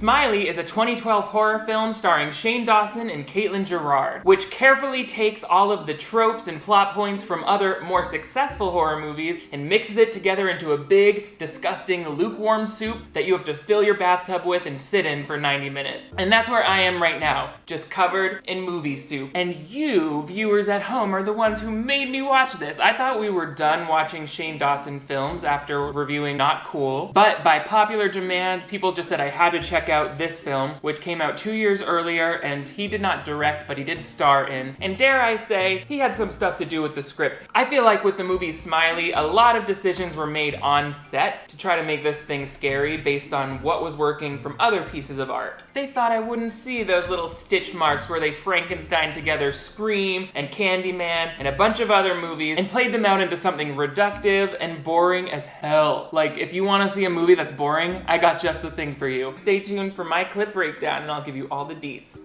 SMILEY is a 2012 horror film starring Shane Dawson and Caitlin Gerard, which carefully takes all of the tropes and plot points from other, more successful horror movies and mixes it together into a big, disgusting, lukewarm soup that you have to fill your bathtub with and sit in for 90 minutes. And that's where I am right now, just covered in movie soup. And you, viewers at home, are the ones who made me watch this. I thought we were done watching Shane Dawson films after reviewing Not Cool, but by popular demand, people just said I had to check out this film, which came out 2 years earlier, and he did not direct, but he did star in. And dare I say, he had some stuff to do with the script. I feel like with the movie SMILEY, a lot of decisions were made on set to try to make this thing scary based on what was working from other pieces of art. They thought I wouldn't see those little stitch marks where they Frankenstein together Scream and Candyman and a bunch of other movies and played them out into something reductive and boring as hell. Like, if you want to see a movie that's boring, I got just the thing for you. Stay tuned for my clip breakdown and I'll give you all the deets.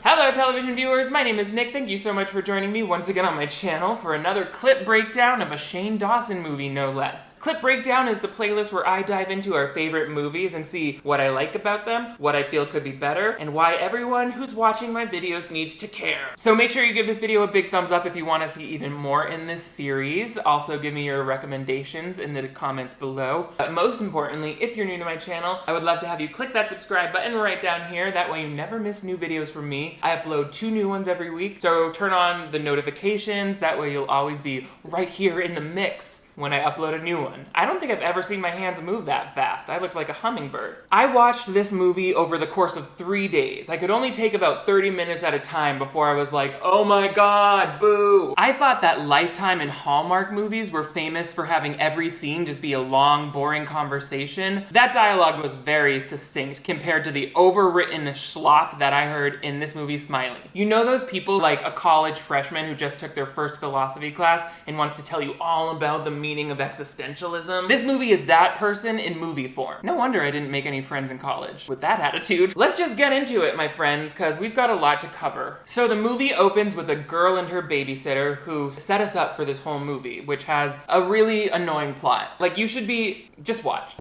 Hello television viewers, my name is Nick. Thank you so much for joining me once again on my channel for another clip breakdown of a Shane Dawson movie, no less. Clip Breakdown is the playlist where I dive into our favorite movies and see what I like about them, what I feel could be better, and why everyone who's watching my videos needs to care. So make sure you give this video a big thumbs up if you want to see even more in this series. Also give me your recommendations in the comments below. But most importantly, if you're new to my channel, I would love to have you click that subscribe button right down here. That way you never miss new videos from me. I upload 2 new ones every week, so turn on the notifications. That way you'll always be right here in the mix when I upload a new one. I don't think I've ever seen my hands move that fast. I looked like a hummingbird. I watched this movie over the course of 3 days. I could only take about 30 minutes at a time before I was like, oh my god, boo. I thought that Lifetime and Hallmark movies were famous for having every scene just be a long, boring conversation. That dialogue was very succinct compared to the overwritten schlop that I heard in this movie SMILEY. You know those people like a college freshman who just took their first philosophy class and wants to tell you all about the meaning of existentialism? This movie is that person in movie form. No wonder I didn't make any friends in college with that attitude. Let's just get into it, my friends, because we've got a lot to cover. So the movie opens with a girl and her babysitter who set us up for this whole movie, which has a really annoying plot. Like, you should just watch.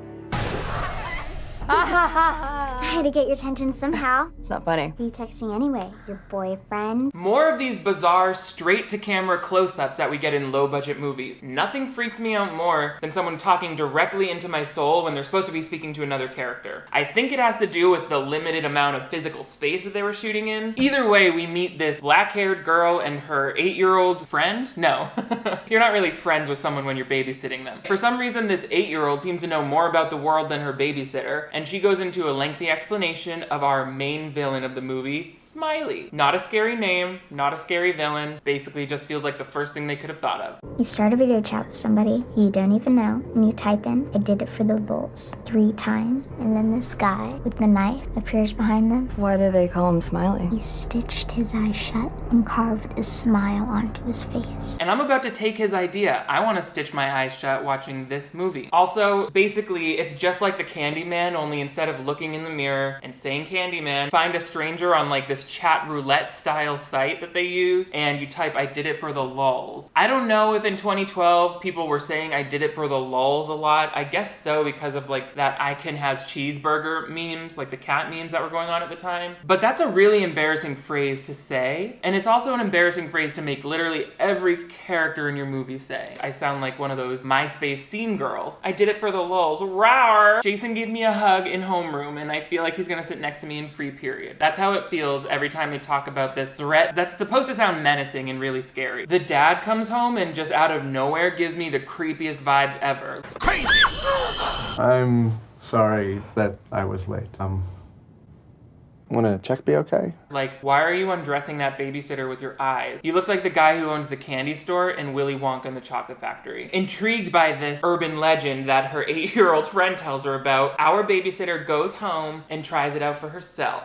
I had to get your attention somehow. It's not funny. Who are you texting anyway? Your boyfriend? More of these bizarre, straight-to-camera close-ups that we get in low-budget movies. Nothing freaks me out more than someone talking directly into my soul when they're supposed to be speaking to another character. I think it has to do with the limited amount of physical space that they were shooting in. Either way, we meet this black-haired girl and her 8-year-old friend? No. You're not really friends with someone when you're babysitting them. For some reason, this 8-year-old seems to know more about the world than her babysitter, and she goes into a lengthy explanation of our main villain of the movie, SMILEY. Not a scary name, not a scary villain, basically just feels like the first thing they could have thought of. You start a video chat with somebody you don't even know, and you type in, I did it for the lulz, 3 times, and then this guy with the knife appears behind them. Why do they call him SMILEY? He stitched his eyes shut and carved a smile onto his face. And I'm about to take his idea. I want to stitch my eyes shut watching this movie. Also, basically, it's just like the Candyman, only instead of looking in the mirror and saying Candyman, find a stranger on like this chat roulette style site that they use, and you type, I did it for the lulz. I don't know if in 2012 people were saying I did it for the lulz a lot. I guess so, because of like that I can has cheeseburger memes, like the cat memes that were going on at the time. But that's a really embarrassing phrase to say, and it's also an embarrassing phrase to make literally every character in your movie say. I sound like one of those MySpace scene girls. I did it for the lulz. Rawr! Jason gave me a hug in homeroom, and I feel like he's gonna sit next to me in free period. That's how it feels every time they talk about this threat that's supposed to sound menacing and really scary. The dad comes home and just out of nowhere gives me the creepiest vibes ever. Crazy! I'm sorry that I was late. Want a check be okay? Like, why are you undressing that babysitter with your eyes? You look like the guy who owns the candy store in Willy Wonka and the Chocolate Factory. Intrigued by this urban legend that her 8-year-old friend tells her about, our babysitter goes home and tries it out for herself.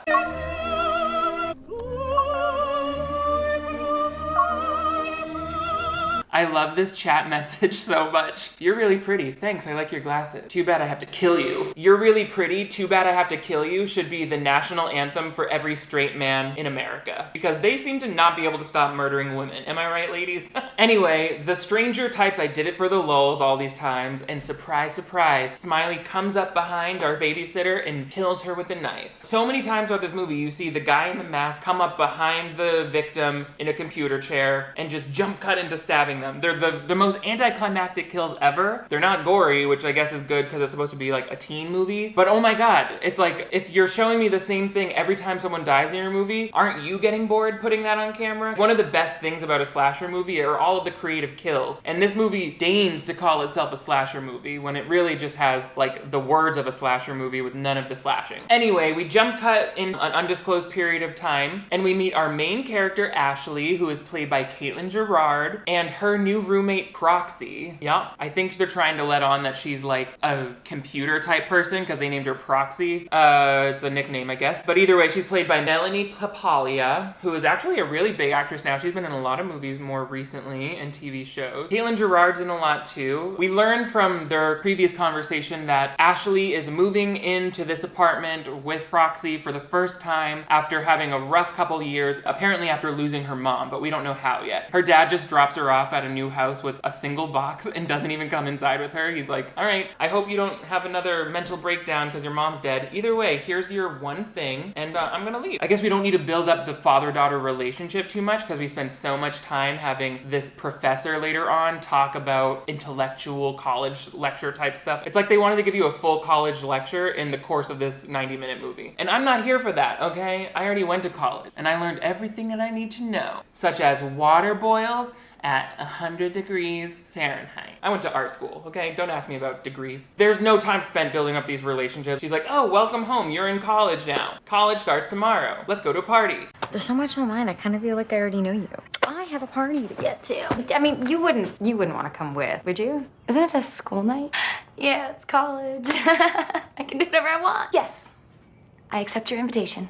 I love this chat message so much. You're really pretty. Thanks, I like your glasses. Too bad I have to kill you. You're really pretty. Too bad I have to kill you should be the national anthem for every straight man in America. Because they seem to not be able to stop murdering women. Am I right, ladies? Anyway, the stranger types I did it for the lulz all these times, and surprise, surprise, Smiley comes up behind our babysitter and kills her with a knife. So many times throughout this movie, you see the guy in the mask come up behind the victim in a computer chair and just jump cut into stabbing them. They're the most anticlimactic kills ever. They're not gory, which I guess is good because it's supposed to be like a teen movie, but oh my god, it's like, if you're showing me the same thing every time someone dies in your movie, aren't you getting bored putting that on camera? One of the best things about a slasher movie are all of the creative kills, and this movie deigns to call itself a slasher movie when it really just has like the words of a slasher movie with none of the slashing. Anyway, we jump cut in an undisclosed period of time, and we meet our main character, Ashley, who is played by Caitlin Gerard, and her new roommate, Proxy. Yeah, I think they're trying to let on that she's like a computer type person because they named her Proxy. It's a nickname, I guess. But either way, she's played by Melanie Papalia, who is actually a really big actress now. She's been in a lot of movies more recently and TV shows. Caitlin Gerard's in a lot too. We learned from their previous conversation that Ashley is moving into this apartment with Proxy for the first time after having a rough couple years, apparently after losing her mom, but we don't know how yet. Her dad just drops her off at a new house with a single box and doesn't even come inside with her. He's like, all right, I hope you don't have another mental breakdown because your mom's dead. Either way, here's your one thing, and I'm gonna leave. I guess we don't need to build up the father-daughter relationship too much because we spend so much time having this professor later on talk about intellectual college lecture type stuff. It's like they wanted to give you a full college lecture in the course of this 90-minute movie. And I'm not here for that, okay? I already went to college, and I learned everything that I need to know, such as water boils at 100 degrees Fahrenheit. I went to art school, okay? Don't ask me about degrees. There's no time spent building up these relationships. She's like, oh, welcome home. You're in college now. College starts tomorrow. Let's go to a party. There's so much online. I kind of feel like I already know you. I have a party to get to. I mean, you wouldn't want to come with, would you? Isn't it a school night? Yeah, it's college. I can do whatever I want. Yes. I accept your invitation.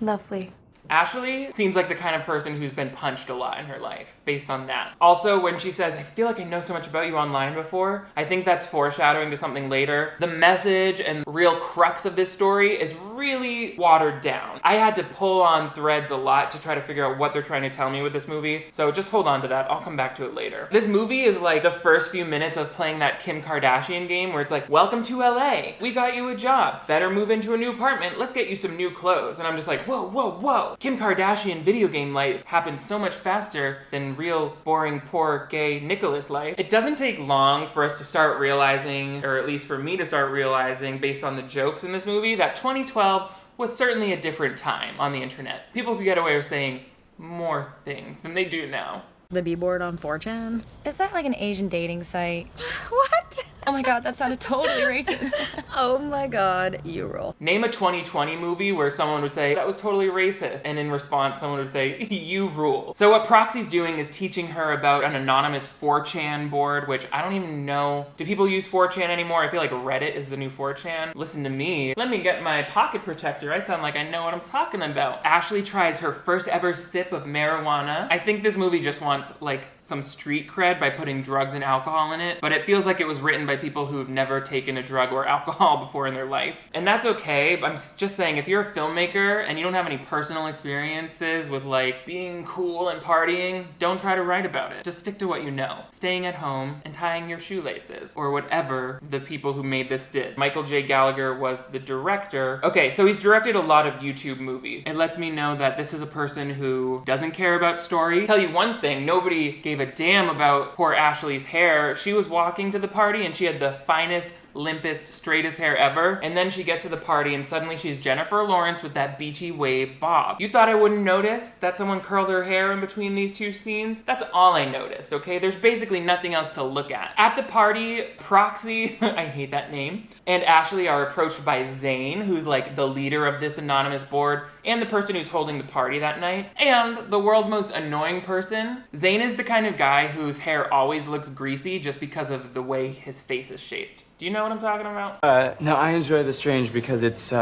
Lovely. Ashley seems like the kind of person who's been punched a lot in her life, based on that. Also, when she says, I feel like I know so much about you online before, I think that's foreshadowing to something later. The message and real crux of this story is really watered down. I had to pull on threads a lot to try to figure out what they're trying to tell me with this movie, so just hold on to that. I'll come back to it later. This movie is like the first few minutes of playing that Kim Kardashian game where it's like, welcome to LA. We got you a job. Better move into a new apartment. Let's get you some new clothes. And I'm just like, whoa, whoa, whoa. Kim Kardashian video game life happened so much faster than real, boring, poor, gay Nicholas life. It doesn't take long for us to start realizing, or at least for me to start realizing, based on the jokes in this movie, that 2012 was certainly a different time on the internet. People could get away with saying more things than they do now. Libby board on 4chan. Is that like an Asian dating site? What? Oh my god, that sounded totally racist. Oh my god, you rule. Name a 2020 movie where someone would say, that was totally racist, and in response someone would say, you rule. So what Proxy's doing is teaching her about an anonymous 4chan board, which I don't even know. Do people use 4chan anymore? I feel like Reddit is the new 4chan. Listen to me. Let me get my pocket protector. I sound like I know what I'm talking about. Ashley tries her first ever sip of marijuana. I think this movie just wants like some street cred by putting drugs and alcohol in it, but it feels like it was written by people who have never taken a drug or alcohol before in their life. And that's okay, but I'm just saying, if you're a filmmaker and you don't have any personal experiences with like being cool and partying, don't try to write about it. Just stick to what you know. Staying at home and tying your shoelaces, or whatever the people who made this did. Michael J. Gallagher was the director. Okay, so he's directed a lot of YouTube movies. It lets me know that this is a person who doesn't care about story. Tell you one thing, nobody gave a damn about poor Ashley's hair. She was walking to the party and she had the finest, limpest, straightest hair ever, and then she gets to the party and suddenly she's Jennifer Lawrence with that beachy wave bob. You thought I wouldn't notice that someone curled her hair in between these two scenes? That's all I noticed, okay? There's basically nothing else to look at. At the party, Proxy, I hate that name, and Ashley are approached by Zane, who's like the leader of this anonymous board, and the person who's holding the party that night, and the world's most annoying person. Zane is the kind of guy whose hair always looks greasy just because of the way his face is shaped. Do you know what I'm talking about? No, I enjoy The Strange because it's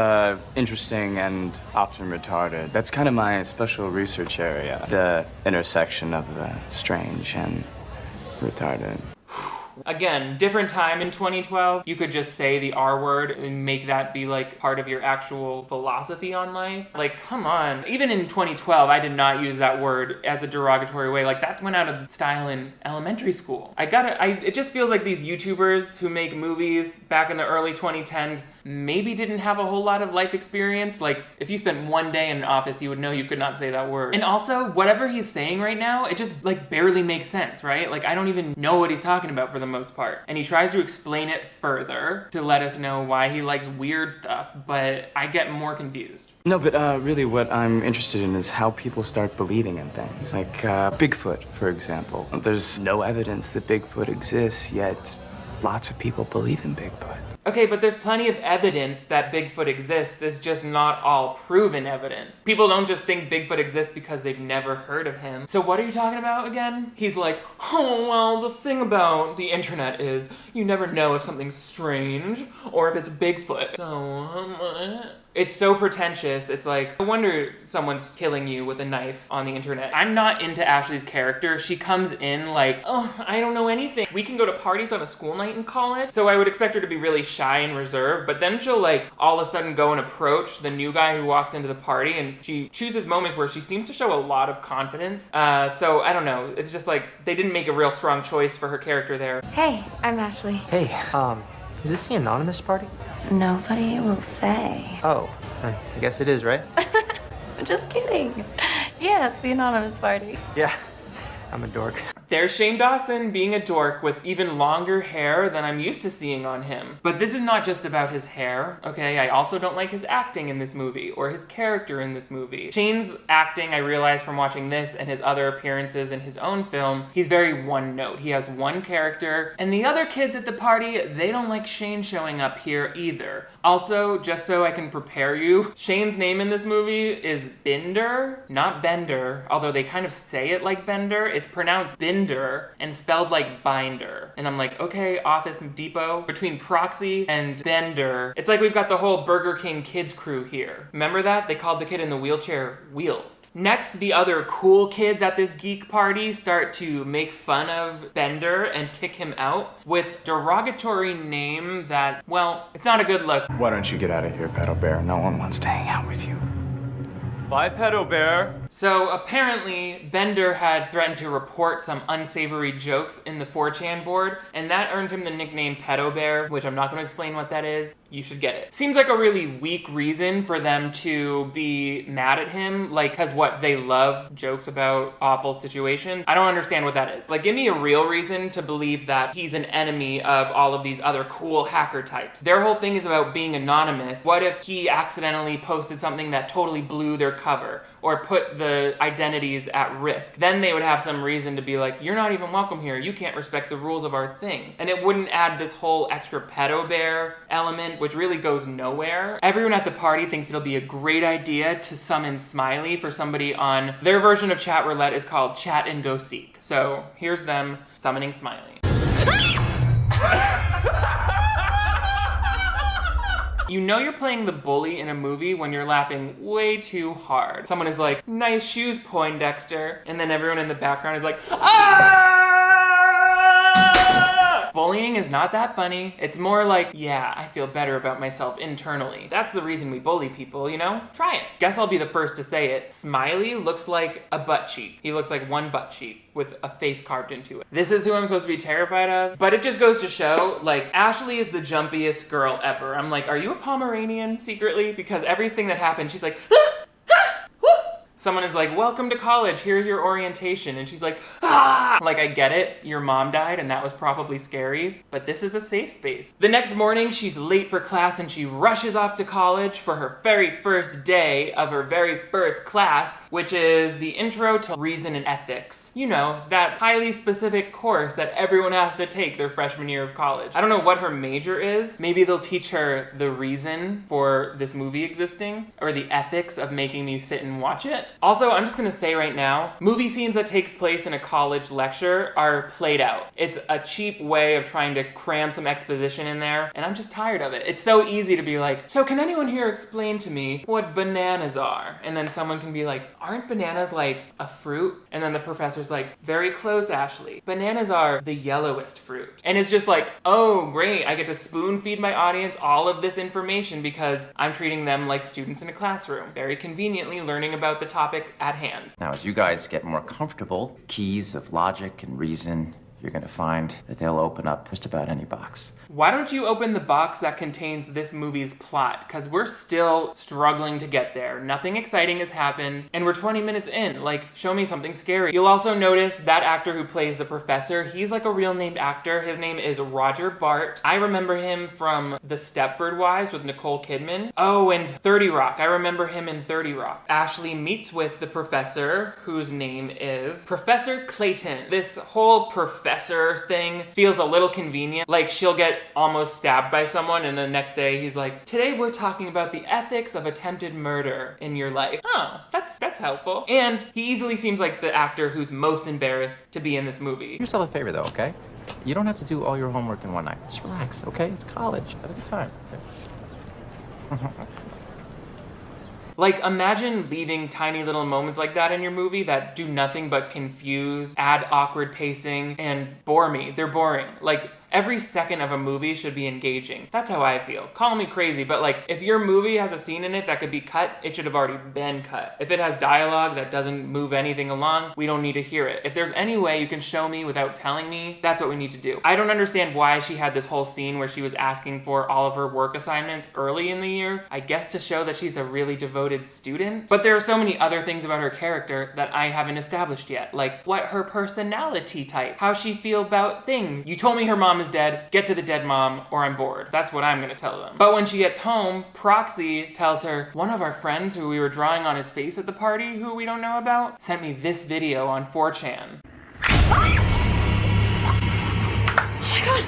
interesting and often retarded. That's kind of my special research area, the intersection of the strange and Retarded. Again, different time in 2012. You could just say the R word and make that be like part of your actual philosophy on life. Like, come on. Even in 2012, I did not use that word as a derogatory way. Like, that went out of style in elementary school. It just feels like these YouTubers who make movies back in the early 2010s maybe didn't have a whole lot of life experience. Like, if you spent one day in an office, you would know you could not say that word. And also, whatever he's saying right now, it just like barely makes sense, right? Like, I don't even know what he's talking about for the most part. And he tries to explain it further to let us know why he likes weird stuff, but I get more confused. No, but really what I'm interested in is how people start believing in things. Like Bigfoot, for example. There's no evidence that Bigfoot exists, yet lots of people believe in Bigfoot. Okay, but there's plenty of evidence that Bigfoot exists. It's just not all proven evidence. People don't just think Bigfoot exists because they've never heard of him. So what are you talking about again? He's like, oh, well, the thing about the internet is you never know if something's strange or if it's Bigfoot. So, it's so pretentious. It's like, no wonder someone's killing you with a knife on the internet. I'm not into Ashley's character. She comes in like, oh, I don't know anything. We can go to parties on a school night in college. So I would expect her to be really shy and reserved, but then she'll like all of a sudden go and approach the new guy who walks into the party, and she chooses moments where she seems to show a lot of confidence. So I don't know. It's just like they didn't make a real strong choice for her character there. Hey, I'm Ashley. Hey, is this the anonymous party? Nobody will say. Oh, I guess it is, right? I'm just kidding. Yeah, it's the anonymous party. Yeah, I'm a dork. There's Shane Dawson being a dork with even longer hair than I'm used to seeing on him. But this is not just about his hair, okay? I also don't like his acting in this movie or his character in this movie. Shane's acting, I realized from watching this and his other appearances in his own film, he's very one note. He has one character, and the other kids at the party, they don't like Shane showing up here either. Also, just so I can prepare you, Shane's name in this movie is Binder, not Bender, although they kind of say it like Bender. It's pronounced Binder and spelled like binder. And I'm like, okay, Office Depot. Between Proxy and Bender, it's like we've got the whole Burger King kids crew here. Remember that? They called the kid in the wheelchair Wheels. Next, the other cool kids at this geek party start to make fun of Bender and kick him out with derogatory name that, well, it's not a good look. Why don't you get out of here, Pedo Bear? No one wants to hang out with you. Bye, Pedo Bear. So apparently, Bender had threatened to report some unsavory jokes in the 4chan board, and that earned him the nickname Pedo Bear, which I'm not going to explain what that is. You should get it. Seems like a really weak reason for them to be mad at him, like, because what, they love jokes about awful situations? I don't understand what that is. Like, give me a real reason to believe that he's an enemy of all of these other cool hacker types. Their whole thing is about being anonymous. What if he accidentally posted something that totally blew their cover or put the identities at risk? Then they would have some reason to be like, you're not even welcome here. You can't respect the rules of our thing. And it wouldn't add this whole extra pedo bear element, which really goes nowhere. Everyone at the party thinks it'll be a great idea to summon Smiley for somebody on their version of Chat Roulette is called Chat and Go Seek. So here's them summoning Smiley. You know you're playing the bully in a movie when you're laughing way too hard. Someone is like, nice shoes, Poindexter. And then everyone in the background is like, ah! Bullying is not that funny. It's more like, yeah, I feel better about myself internally. That's the reason we bully people, you know? Try it. Guess I'll be the first to say it. Smiley looks like a butt cheek. He looks like one butt cheek with a face carved into it. This is who I'm supposed to be terrified of. But it just goes to show, like, Ashley is the jumpiest girl ever. I'm like, are you a Pomeranian secretly? Because everything that happens, she's like, ah! Someone is like, welcome to college, here's your orientation. And she's like, ah! Like, I get it, your mom died and that was probably scary, but this is a safe space. The next morning, she's late for class and she rushes off to college for her very first day of her very first class, which is the Intro to Reason and Ethics. You know, that highly specific course that everyone has to take their freshman year of college. I don't know what her major is. Maybe they'll teach her the reason for this movie existing, or the ethics of making me sit and watch it. Also, I'm just gonna say right now, movie scenes that take place in a college lecture are played out. It's a cheap way of trying to cram some exposition in there, and I'm just tired of it. It's so easy to be like, so can anyone here explain to me what bananas are? And then someone can be like, aren't bananas like a fruit? And then the professor's like, very close, Ashley. Bananas are the yellowest fruit. And it's just like, oh, great, I get to spoon feed my audience all of this information because I'm treating them like students in a classroom, very conveniently learning about the topic at hand. Now, as you guys get more comfortable, keys of logic and reason, you're gonna find that they'll open up just about any box. Why don't you open the box that contains this movie's plot? Because we're still struggling to get there. Nothing exciting has happened, and we're 20 minutes in. Like, show me something scary. You'll also notice that actor who plays the professor, he's like a real named actor. His name is Roger Bart. I remember him from The Stepford Wives with Nicole Kidman. Oh, and 30 Rock. I remember him in 30 Rock. Ashley meets with the professor, whose name is Professor Clayton. This whole professor thing feels a little convenient. Like, she'll get almost stabbed by someone, and the next day he's like, today we're talking about the ethics of attempted murder in your life. Oh, that's helpful. And he easily seems like the actor who's most embarrassed to be in this movie. Do yourself a favor though, okay? You don't have to do all your homework in one night. Just relax, okay? It's college. Have a good time. Okay? Like, imagine leaving tiny little moments like that in your movie that do nothing but confuse, add awkward pacing, and bore me. They're boring. Like, every second of a movie should be engaging. That's how I feel. Call me crazy, but like, if your movie has a scene in it that could be cut, it should have already been cut. If it has dialogue that doesn't move anything along, we don't need to hear it. If there's any way you can show me without telling me, that's what we need to do. I don't understand why she had this whole scene where she was asking for all of her work assignments early in the year. I guess to show that she's a really devoted student. But there are so many other things about her character that I haven't established yet. Like, what her personality type, how she feel about things. You told me her mom is dead, get to the dead mom or I'm bored. That's what I'm gonna tell them. But when she gets home, Proxy tells her, one of our friends who we were drawing on his face at the party, who we don't know about, sent me this video on 4chan. Oh my god!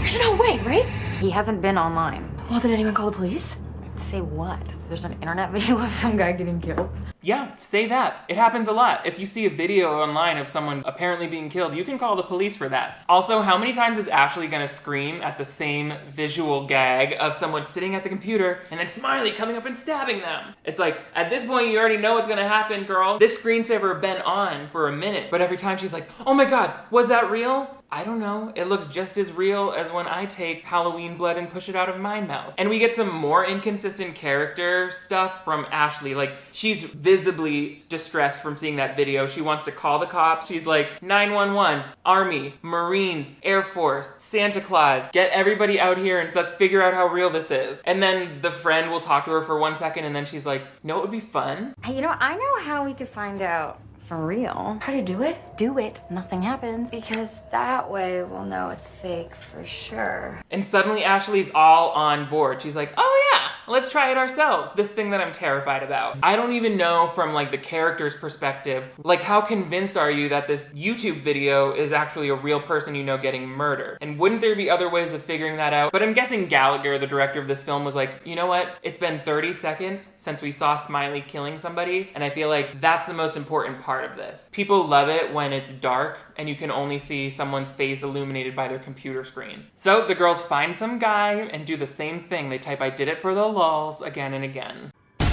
There's no way, right? He hasn't been online. Well, did anyone call the police? Say what? There's an internet video of some guy getting killed. Yeah, say that. It happens a lot. If you see a video online of someone apparently being killed, you can call the police for that. Also, how many times is Ashley gonna scream at the same visual gag of someone sitting at the computer and then Smiley coming up and stabbing them? It's like, at this point, you already know what's gonna happen, girl. This screensaver been on for a minute, but every time she's like, oh my god, was that real? I don't know. It looks just as real as when I take Halloween blood and push it out of my mouth. And we get some more inconsistent character stuff from Ashley. Like, she's visibly distressed from seeing that video. She wants to call the cops. She's like, 911, Army, Marines, Air Force, Santa Claus, get everybody out here and let's figure out how real this is. And then the friend will talk to her for 1 second and then she's like, no, it would be fun. Hey, you know, I know how we could find out for real. How to do it? Do it, nothing happens. Because that way we'll know it's fake for sure. And suddenly Ashley's all on board. She's like, oh yeah, let's try it ourselves. This thing that I'm terrified about. I don't even know from like the character's perspective, like how convinced are you that this YouTube video is actually a real person you know getting murdered? And wouldn't there be other ways of figuring that out? But I'm guessing Gallagher, the director of this film, was like, you know what? It's been 30 seconds since we saw Smiley killing somebody, and I feel like that's the most important part of this. People love it when it's dark and you can only see someone's face illuminated by their computer screen. So the girls find some guy and do the same thing. They type, I did it for the lulz again and again. He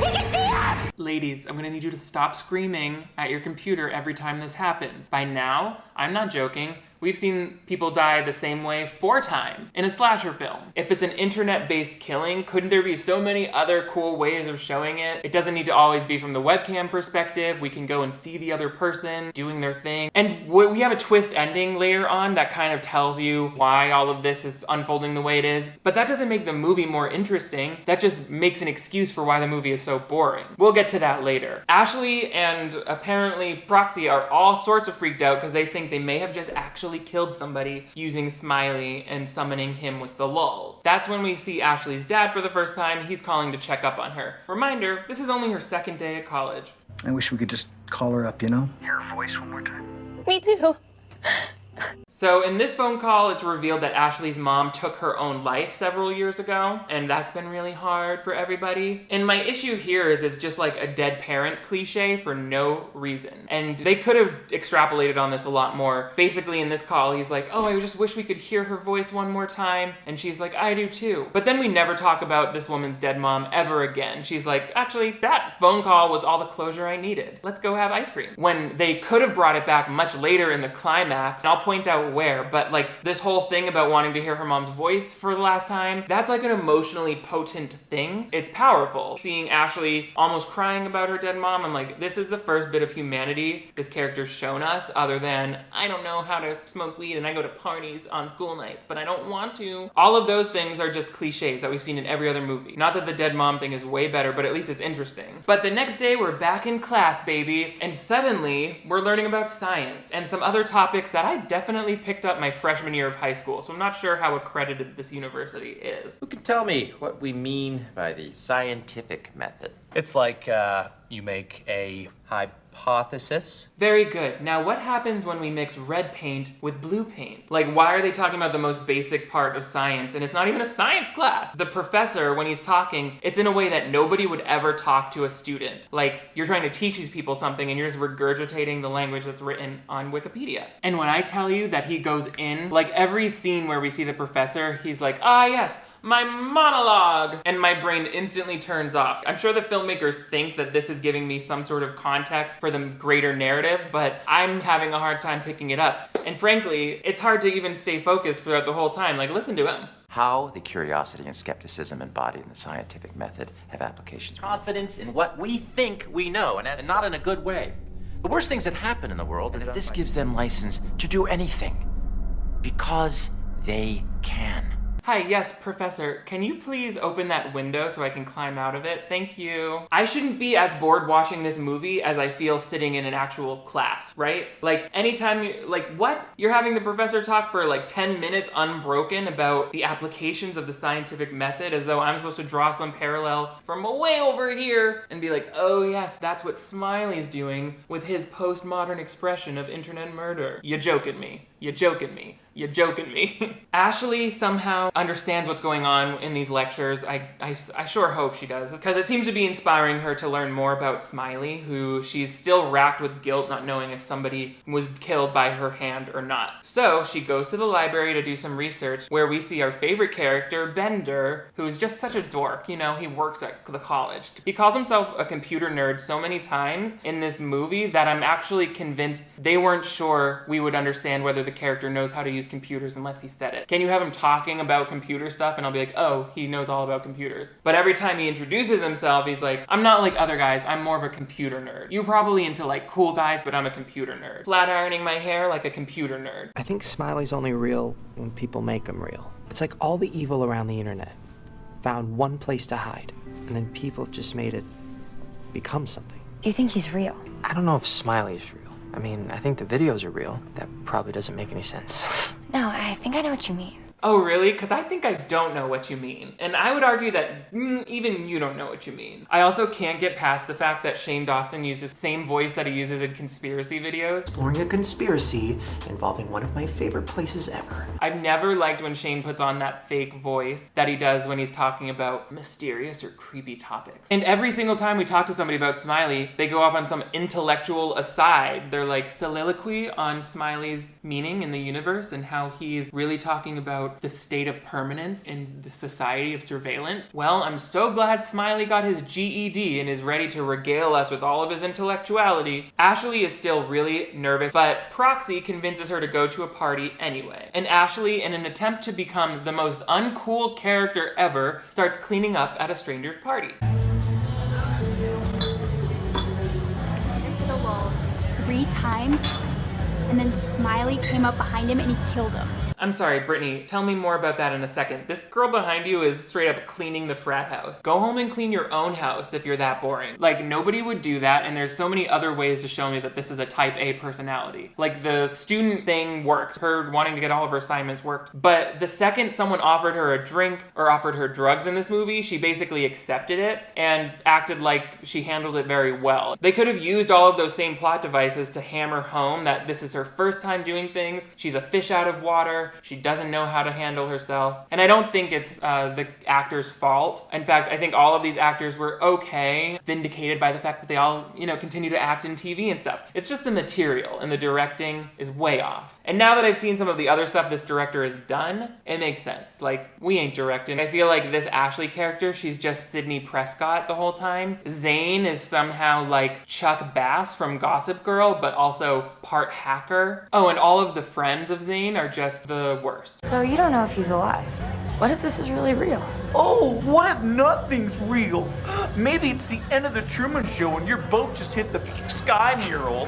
can see us! Ladies, I'm gonna need you to stop screaming at your computer every time this happens. By now, I'm not joking, we've seen people die the same way 4 times in a slasher film. If it's an internet-based killing, couldn't there be so many other cool ways of showing it? It doesn't need to always be from the webcam perspective. We can go and see the other person doing their thing. And we have a twist ending later on that kind of tells you why all of this is unfolding the way it is. But that doesn't make the movie more interesting. That just makes an excuse for why the movie is so boring. We'll get to that later. Ashley and apparently Proxy are all sorts of freaked out because they think they may have just actually killed somebody using Smiley and summoning him with the lulz. That's when we see Ashley's dad for the first time. He's calling to check up on her. Reminder, this is only her 2nd day at college. I wish we could just call her up, you know? Hear her voice one more time. Me too. So in this phone call, it's revealed that Ashley's mom took her own life several years ago, and that's been really hard for everybody. And my issue here is it's just like a dead parent cliche for no reason. And they could have extrapolated on this a lot more. Basically in this call, he's like, oh, I just wish we could hear her voice one more time. And she's like, I do too. But then we never talk about this woman's dead mom ever again. She's like, actually, that phone call was all the closure I needed. Let's go have ice cream. When they could have brought it back much later in the climax, and I'll point out where, but like this whole thing about wanting to hear her mom's voice for the last time, that's like an emotionally potent thing. It's powerful. Seeing Ashley almost crying about her dead mom, I'm like, this is the first bit of humanity this character's shown us, other than, I don't know how to smoke weed and I go to parties on school nights, but I don't want to. All of those things are just cliches that we've seen in every other movie. Not that the dead mom thing is way better, but at least it's interesting. But the next day, we're back in class, baby, and suddenly we're learning about science and some other topics that I definitely picked up my freshman year of high school, so I'm not sure how accredited this university is. Who can tell me what we mean by the scientific method? It's like you make a hypothesis. Very good. Now what happens when we mix red paint with blue paint? Like, why are they talking about the most basic part of science? And it's not even a science class. The professor, when he's talking, it's in a way that nobody would ever talk to a student. Like, you're trying to teach these people something and you're just regurgitating the language that's written on Wikipedia. And when I tell you that he goes in, like every scene where we see the professor, he's like, ah yes, my monologue, and my brain instantly turns off. I'm sure the filmmakers think that this is giving me some sort of context for the greater narrative, but I'm having a hard time picking it up. And frankly, it's hard to even stay focused throughout the whole time. Like, listen to him. How the curiosity and skepticism embodied in the scientific method have applications. Confidence in what we think we know, and not in a good way. The worst things that happen in the world, And this gives them license to do anything. Because they can. Hi, yes, Professor, can you please open that window so I can climb out of it? Thank you. I shouldn't be as bored watching this movie as I feel sitting in an actual class, right? Like, anytime you, like, what? You're having the professor talk for like 10 minutes unbroken about the applications of the scientific method as though I'm supposed to draw some parallel from way over here and be like, oh yes, that's what Smiley's doing with his postmodern expression of internet murder. You're joking me. You're joking me. You're joking me. Ashley somehow understands what's going on in these lectures. I sure hope she does, because it seems to be inspiring her to learn more about Smiley, who she's still racked with guilt not knowing if somebody was killed by her hand or not. So she goes to the library to do some research, where we see our favorite character, Bender, who is just such a dork. You know, he works at the college. He calls himself a computer nerd so many times in this movie that I'm actually convinced they weren't sure we would understand whether the character knows how to use computers unless he said it. Can you have him talking about computer stuff and I'll be like, oh, he knows all about computers. But every time he introduces himself, he's like, I'm not like other guys, I'm more of a computer nerd. You're probably into like cool guys, but I'm a computer nerd. Flat ironing my hair like a computer nerd. I think Smiley's only real when people make him real. It's like all the evil around the internet found one place to hide, and then people have just made it become something. Do you think he's real? I don't know if Smiley's real. I mean, I think the videos are real. That probably doesn't make any sense. No, I think I know what you mean. Oh, really? Because I think I don't know what you mean. And I would argue that even you don't know what you mean. I also can't get past the fact that Shane Dawson uses the same voice that he uses in conspiracy videos. Exploring a conspiracy involving one of my favorite places ever. I've never liked when Shane puts on that fake voice that he does when he's talking about mysterious or creepy topics. And every single time we talk to somebody about Smiley, they go off on some intellectual aside. They're like soliloquy on Smiley's meaning in the universe and how he's really talking about the state of permanence in the society of surveillance. Well, I'm so glad Smiley got his GED and is ready to regale us with all of his intellectuality. Ashley is still really nervous, but Proxy convinces her to go to a party anyway. And Ashley, in an attempt to become the most uncool character ever, starts cleaning up at a stranger's party. The walls 3 times, and then Smiley came up behind him and he killed him. I'm sorry, Brittany, tell me more about that in a second. This girl behind you is straight up cleaning the frat house. Go home and clean your own house if you're that boring. Like, nobody would do that, and there's so many other ways to show me that this is a type A personality. Like, the student thing worked. Her wanting to get all of her assignments worked. But the second someone offered her a drink or offered her drugs in this movie, she basically accepted it and acted like she handled it very well. They could have used all of those same plot devices to hammer home that this is her first time doing things. She's a fish out of water. She doesn't know how to handle herself. And I don't think it's the actor's fault. In fact, I think all of these actors were okay, vindicated by the fact that they all, continue to act in TV and stuff. It's just the material, and the directing is way off. And now that I've seen some of the other stuff this director has done, it makes sense. Like, we ain't directing. I feel like this Ashley character, she's just Sydney Prescott the whole time. Zane is somehow like Chuck Bass from Gossip Girl, but also part hacker. Oh, and all of the friends of Zane are just the worst. So you don't know if he's alive. What if this is really real? Oh, what if nothing's real? Maybe it's the end of the Truman Show and your boat just hit the sky and you're all.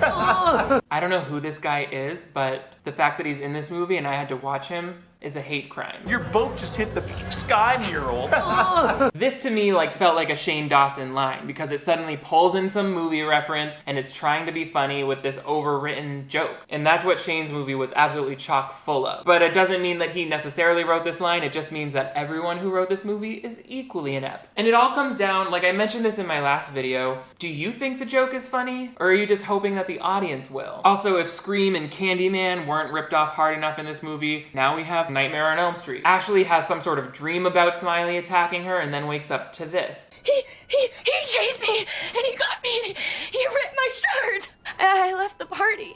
I don't know who this guy is, but the fact that he's in this movie and I had to watch him is a hate crime. Your boat just hit the sky and you're all. This to me felt like a Shane Dawson line because it suddenly pulls in some movie reference and it's trying to be funny with this overwritten joke. And that's what Shane's movie was absolutely chock full of. But it doesn't mean that he necessarily wrote this line, it just means that everyone who wrote this movie is equally inept. And it all comes down, like I mentioned this in my last video, do you think the joke is funny? Or are you just hoping that the audience will? Also, if Scream and Candyman weren't ripped off hard enough in this movie, now we have Nightmare on Elm Street. Ashley has some sort of dream about Smiley attacking her and then wakes up to this. He chased me and he got me and he ripped my shirt. I left the party.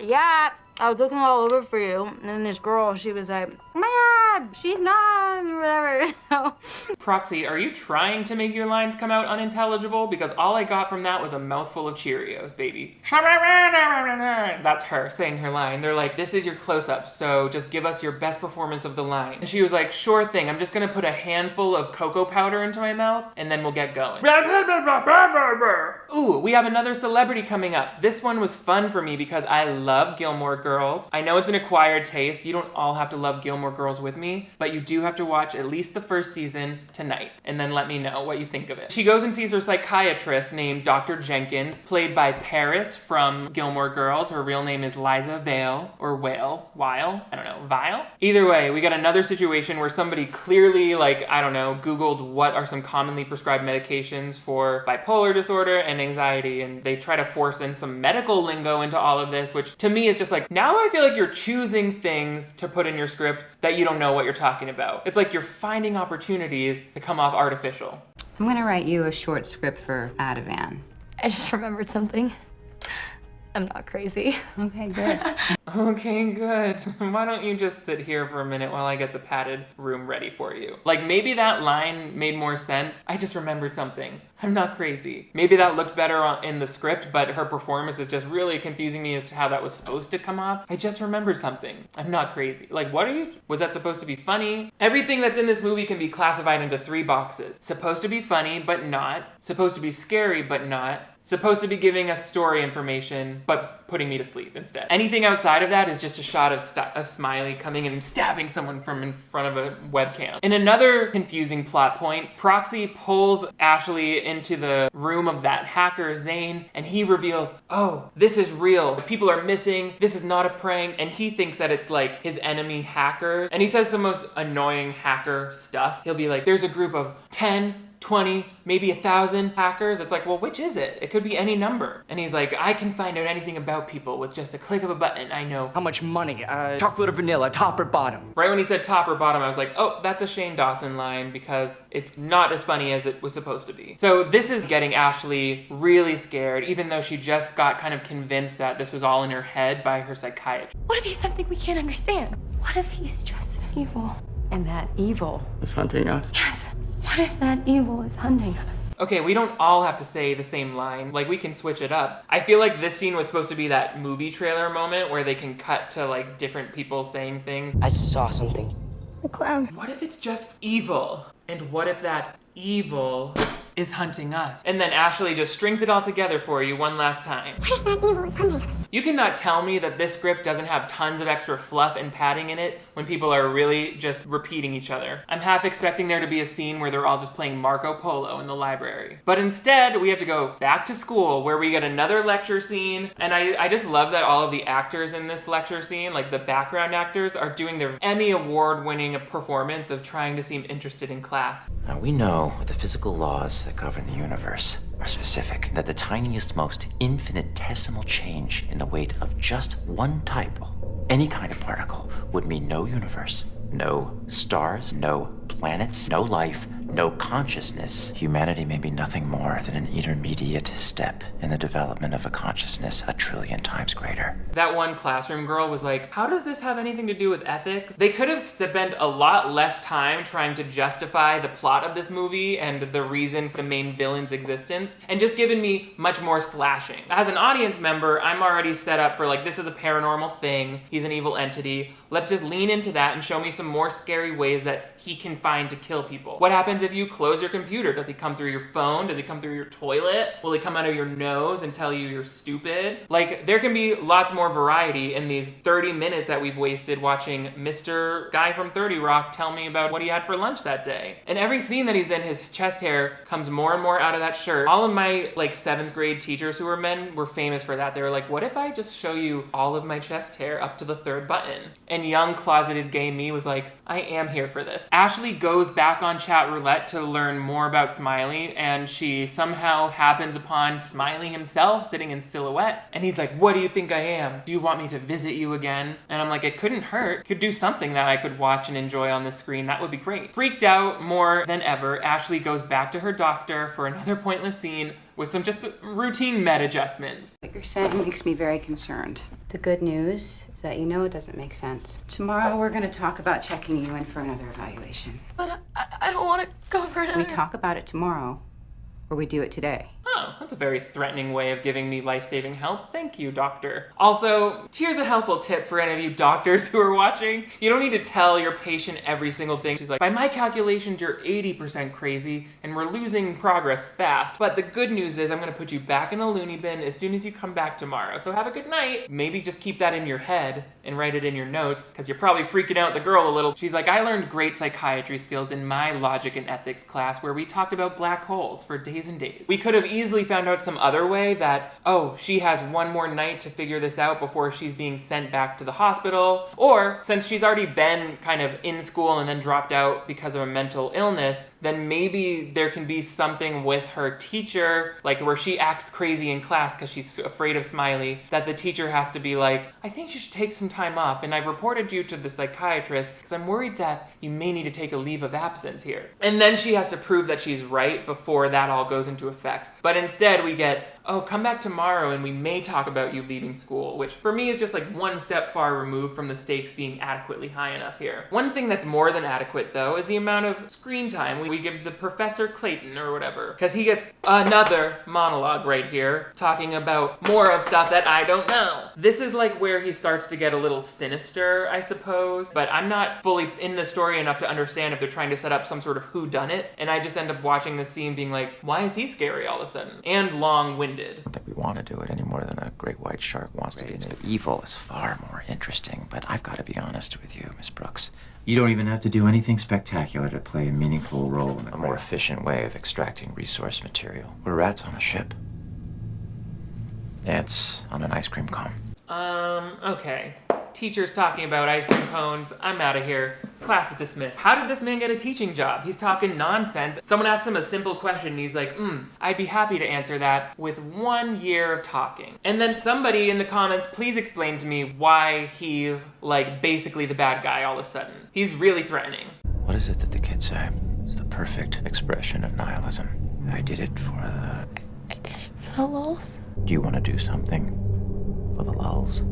Yeah, I was looking all over for you, and then this girl, she was like, oh my God, she's not, or whatever. Proxy, are you trying to make your lines come out unintelligible? Because all I got from that was a mouthful of Cheerios, baby. That's her saying her line. They're like, this is your close-up, so just give us your best performance of the line. And she was like, sure thing, I'm just gonna put a handful of cocoa powder into my mouth, and then we'll get going. Ooh, we have another celebrity coming up. This one was fun for me because I love Gilmore Girls. I know it's an acquired taste. You don't all have to love Gilmore Girls with me, but you do have to watch at least the first season tonight, and then let me know what you think of it. She goes and sees her psychiatrist named Dr. Jenkins, played by Paris from Gilmore Girls. Her real name is Liza Vale, or Whale, Weil, I don't know, Vile? Either way, we got another situation where somebody clearly, Googled what are some commonly prescribed medications for bipolar disorder and anxiety, and they try to force in some medical lingo into all of this, which to me is just like, now I feel like you're choosing things to put in your script that you don't know what you're talking about. It's like you're finding opportunities to come off artificial. I'm gonna write you a short script for Ativan. I just remembered something. I'm not crazy. Okay, good. Okay, good. Why don't you just sit here for a minute while I get the padded room ready for you? Like, maybe that line made more sense. I just remembered something. I'm not crazy. Maybe that looked better in the script, but her performance is just really confusing me as to how that was supposed to come off. I just remembered something. I'm not crazy. Like, was that supposed to be funny? Everything that's in this movie can be classified into 3 boxes. Supposed to be funny, but not. Supposed to be scary, but not. Supposed to be giving us story information, but putting me to sleep instead. Anything outside of that is just a shot of Smiley coming in and stabbing someone from in front of a webcam. In another confusing plot point, Proxy pulls Ashley into the room of that hacker, Zane, and he reveals, oh, this is real. People are missing. This is not a prank. And he thinks that it's like his enemy hackers. And he says the most annoying hacker stuff. He'll be like, there's a group of 10, 20, maybe 1,000 hackers. It's like, well, which is it? It could be any number. And he's like, I can find out anything about people with just a click of a button. I know how much money, chocolate or vanilla, top or bottom. Right when he said top or bottom, I was like, oh, that's a Shane Dawson line because it's not as funny as it was supposed to be. So this is getting Ashley really scared, even though she just got kind of convinced that this was all in her head by her psychiatrist. What if he's something we can't understand? What if he's just evil? And that evil is hunting us. Yes. What if that evil is hunting us? Okay, we don't all have to say the same line. Like, we can switch it up. I feel like this scene was supposed to be that movie trailer moment where they can cut to, different people saying things. I saw something. A clown. What if it's just evil? And what if that evil is hunting us? And then Ashley just strings it all together for you one last time. What if that evil is hunting us? You cannot tell me that this script doesn't have tons of extra fluff and padding in it when people are really just repeating each other. I'm half expecting there to be a scene where they're all just playing Marco Polo in the library. But instead, we have to go back to school where we get another lecture scene. And I just love that all of the actors in this lecture scene, like the background actors, are doing their Emmy Award-winning performance of trying to seem interested in class. Now, we know the physical laws that govern the universe are specific, that the tiniest, most infinitesimal change in the weight of just one type, any kind of particle, would mean no universe, no stars, no planets, no life, no consciousness. Humanity may be nothing more than an intermediate step in the development of a consciousness 1 trillion times greater. That one classroom girl was like, how does this have anything to do with ethics? They could have spent a lot less time trying to justify the plot of this movie and the reason for the main villain's existence, and just given me much more slashing. As an audience member, I'm already set up for like, this is a paranormal thing, he's an evil entity. Let's just lean into that and show me some more scary ways that he can find to kill people. What happens if you close your computer? Does he come through your phone? Does he come through your toilet? Will he come out of your nose and tell you you're stupid? Like, there can be lots more variety in these 30 minutes that we've wasted watching Mr. Guy from 30 Rock tell me about what he had for lunch that day. And every scene that he's in, his chest hair comes more and more out of that shirt. All of my like 7th grade teachers who were men were famous for that. They were like, what if I just show you all of my chest hair up to the 3rd button? And young closeted gay me was like, I am here for this. Ashley goes back on chat roulette to learn more about Smiley, and she somehow happens upon Smiley himself sitting in silhouette. And he's like, what do you think I am? Do you want me to visit you again? And I'm like, it couldn't hurt. Could do something that I could watch and enjoy on the screen. That would be great. Freaked out more than ever, Ashley goes back to her doctor for another pointless scene with some just routine med adjustments. What you're saying makes me very concerned. The good news is that you know it doesn't make sense. Tomorrow we're going to talk about checking you in for another evaluation. But I don't want to go for another. We talk about it tomorrow, or we do it today. Oh, that's a very threatening way of giving me life-saving help. Thank you, doctor. Also, here's a helpful tip for any of you doctors who are watching. You don't need to tell your patient every single thing. She's like, by my calculations, you're 80% crazy, and we're losing progress fast. But the good news is I'm gonna put you back in a loony bin as soon as you come back tomorrow. So have a good night. Maybe just keep that in your head and write it in your notes, because you're probably freaking out the girl a little. She's like, I learned great psychiatry skills in my logic and ethics class where we talked about black holes for days and days. We could have easily found out some other way that, oh, she has one more night to figure this out before she's being sent back to the hospital. Or since she's already been kind of in school and then dropped out because of a mental illness, then maybe there can be something with her teacher, like where she acts crazy in class because she's afraid of Smiley, that the teacher has to be like, I think you should take some time off, and I've reported you to the psychiatrist because I'm worried that you may need to take a leave of absence here. And then she has to prove that she's right before that all goes into effect. But instead we get, oh, come back tomorrow and we may talk about you leaving school, which for me is just like one step far removed from the stakes being adequately high enough here. One thing that's more than adequate though is the amount of screen time we give the Professor Clayton or whatever, because he gets another monologue right here talking about more of stuff that I don't know. This is like where he starts to get a little sinister, I suppose, but I'm not fully in the story enough to understand if they're trying to set up some sort of whodunit, and I just end up watching this scene being like, why is he scary all of a sudden? And long-winded. I don't think we want to do it any more than a great white shark wants to be. But evil is far more interesting. But I've got to be honest with you, Miss Brooks. You don't even have to do anything spectacular to play a meaningful role in a more efficient way of extracting resource material. We're rats on a ship. Ants on an ice cream cone. Okay. Teachers talking about ice cream cones. I'm out of here. Class is dismissed. How did this man get a teaching job? He's talking nonsense. Someone asks him a simple question and he's like, I'd be happy to answer that with 1 year of talking. And then somebody in the comments, please explain to me why he's like basically the bad guy all of a sudden. He's really threatening. What is it that the kids say? It's the perfect expression of nihilism. I did it for the... I did it for the lulz. Do you want to do something for the lulz?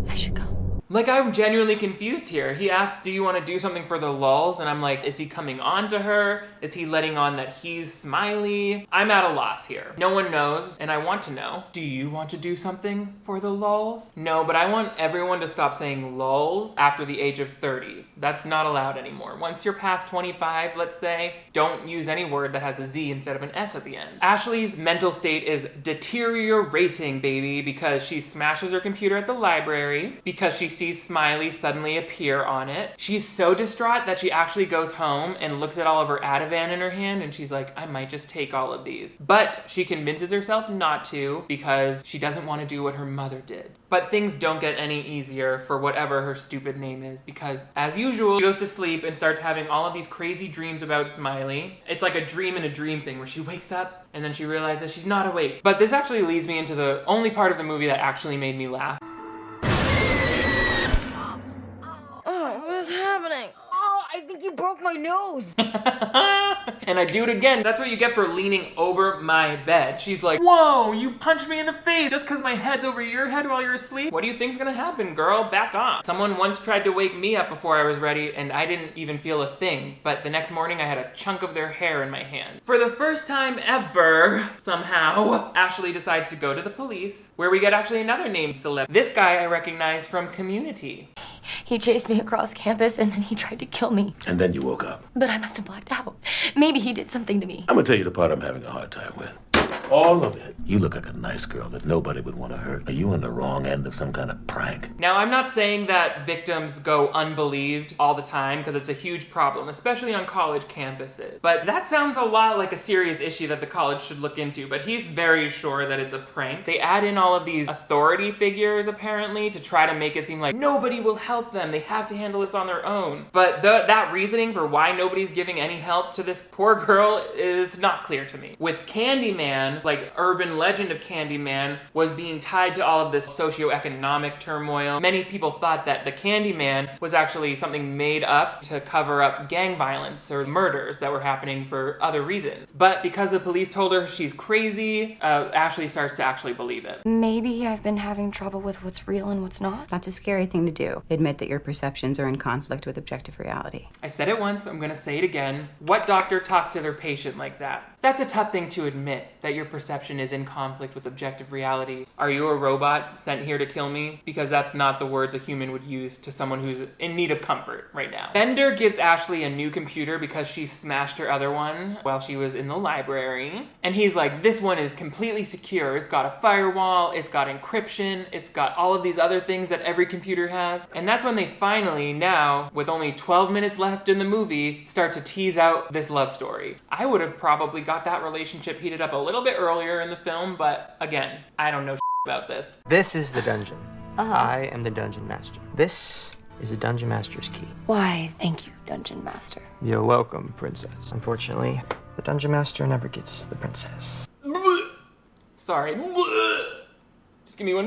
I should go. Like, I'm genuinely confused here. He asks, do you want to do something for the lulz? And I'm like, is he coming on to her? Is he letting on that he's Smiley? I'm at a loss here. No one knows, and I want to know. Do you want to do something for the lulz? No, but I want everyone to stop saying lulz after the age of 30. That's not allowed anymore. Once you're past 25, let's say, don't use any word that has a Z instead of an S at the end. Ashley's mental state is deteriorating, baby, because she smashes her computer at the library, because she sees Smiley suddenly appear on it. She's so distraught that she actually goes home and looks at all of her Ativan in her hand, and she's like, I might just take all of these. But she convinces herself not to because she doesn't want to do what her mother did. But things don't get any easier for whatever her stupid name is, because as usual, she goes to sleep and starts having all of these crazy dreams about Smiley. It's like a dream in a dream thing where she wakes up and then she realizes she's not awake. But this actually leads me into the only part of the movie that actually made me laugh. Oh, what's happening? Oh, I think you broke my nose. And I do it again. That's what you get for leaning over my bed. She's like, whoa, you punched me in the face just because my head's over your head while you're asleep? What do you think's gonna happen, girl? Back off. Someone once tried to wake me up before I was ready, and I didn't even feel a thing. But the next morning, I had a chunk of their hair in my hand. For the first time ever, somehow, Ashley decides to go to the police, where we get actually another named celeb. This guy I recognize from Community. He chased me across campus and then he tried to kill me. And then you woke up. But I must have blacked out. Maybe he did something to me. I'm gonna tell you the part I'm having a hard time with. All of it. You look like a nice girl that nobody would want to hurt. Are you on the wrong end of some kind of prank? Now, I'm not saying that victims go unbelieved all the time, because it's a huge problem, especially on college campuses. But that sounds a lot like a serious issue that the college should look into, but he's very sure that it's a prank. They add in all of these authority figures, apparently, to try to make it seem like nobody will help them. They have to handle this on their own. But that reasoning for why nobody's giving any help to this poor girl is not clear to me. With Candyman, like urban legend of Candyman, was being tied to all of this socioeconomic turmoil. Many people thought that the Candyman was actually something made up to cover up gang violence or murders that were happening for other reasons. But because the police told her she's crazy, Ashley starts to actually believe it. Maybe I've been having trouble with what's real and what's not. That's a scary thing to do. Admit that your perceptions are in conflict with objective reality. I said it once, I'm gonna say it again. What doctor talks to their patient like that? That's a tough thing to admit, that your perception is in conflict with objective reality. Are you a robot sent here to kill me? Because that's not the words a human would use to someone who's in need of comfort right now. Bender gives Ashley a new computer because she smashed her other one while she was in the library. And he's like, this one is completely secure. It's got a firewall, it's got encryption, it's got all of these other things that every computer has. And that's when they finally, now, with only 12 minutes left in the movie, start to tease out this love story. I would have probably got that relationship heated up a little bit earlier in the film, but again, I don't know about this. This is the dungeon. I am the dungeon master. This is a dungeon master's key. Why, thank you, Dungeon Master. You're welcome, princess. Unfortunately, the dungeon master never gets the princess. Sorry. Just give me one.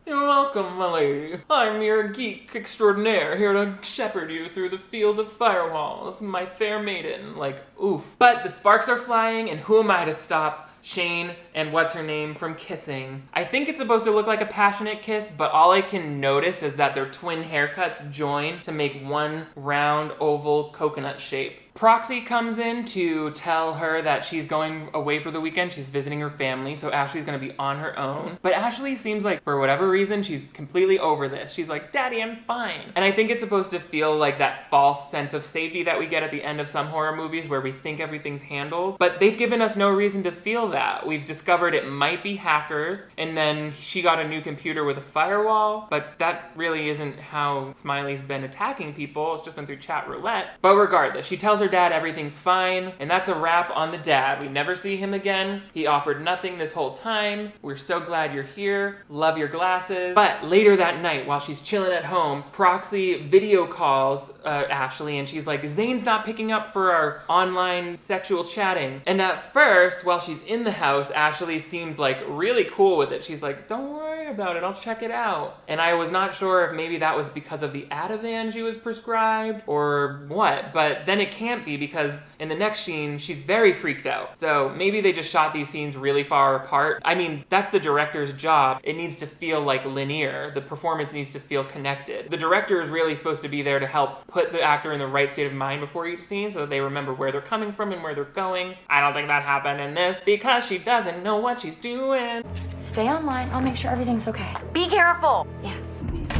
You're welcome, my lady. I'm your geek extraordinaire, here to shepherd you through the field of firewalls, my fair maiden. Like, oof. But the sparks are flying, and who am I to stop Shane and what's-her-name from kissing? I think it's supposed to look like a passionate kiss, but all I can notice is that their twin haircuts join to make one round, oval coconut shape. Proxy comes in to tell her that she's going away for the weekend. She's visiting her family, so Ashley's gonna be on her own. But Ashley seems like, for whatever reason, she's completely over this. She's like, Daddy, I'm fine. And I think it's supposed to feel like that false sense of safety that we get at the end of some horror movies where we think everything's handled. But they've given us no reason to feel that. We've discovered it might be hackers, and then she got a new computer with a firewall, but that really isn't how Smiley's been attacking people. It's just been through chat roulette. But regardless, she tells her dad everything's fine, and that's a wrap on the dad. We never see him again. He offered nothing this whole time. We're so glad you're here. Love your glasses. But later that night, while she's chilling at home, Proxy video calls Ashley, and she's like, Zane's not picking up for our online sexual chatting. And at first, while she's in the house, Ashley seems like really cool with it. She's like, don't worry about it, I'll check it out. And I was not sure if maybe that was because of the Ativan she was prescribed or what, but then it can't be because in the next scene, she's very freaked out. So maybe they just shot these scenes really far apart. I mean, that's the director's job. It needs to feel like linear. The performance needs to feel connected. The director is really supposed to be there to help put the actor in the right state of mind before each scene so that they remember where they're coming from and where they're going. I don't think that happened in this because she doesn't know what she's doing. Stay online. I'll make sure everything's okay. Be careful. Yeah.